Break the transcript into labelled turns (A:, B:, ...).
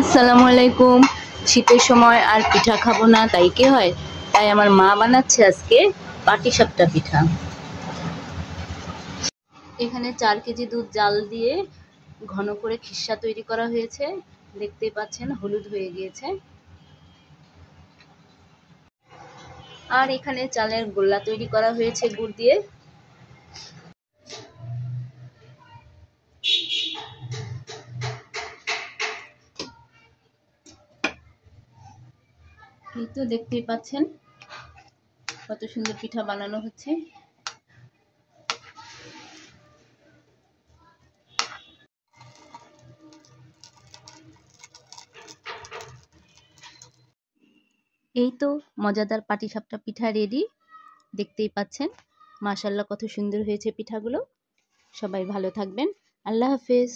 A: আসসালামু আলাইকুম। শীতের সময় আর পিঠা খাবো না তাই কি হয়, তাই আমার মা বানাচ্ছে আজকে পাটিসাপটা পিঠা। এখানে 4 কেজি দুধ জাল দিয়ে ঘন করে খিসা তৈরি করা হয়েছে, দেখতেই পাচ্ছেন হলুদ হয়ে গিয়েছে। আর এখানে চালের গোল্লা তৈরি করা হয়েছে গুড় দিয়ে। এই তো দেখতেই পাচ্ছেন কত সুন্দর পিঠা বানানো হচ্ছে। এই তো মজাদার পাটিসাপটা পিঠা রেডি, দেখতেই পাচ্ছেন। মাশাআল্লাহ কত সুন্দর হয়েছে পিঠাগুলো। সবাই ভালো থাকবেন। আল্লাহ হাফেজ।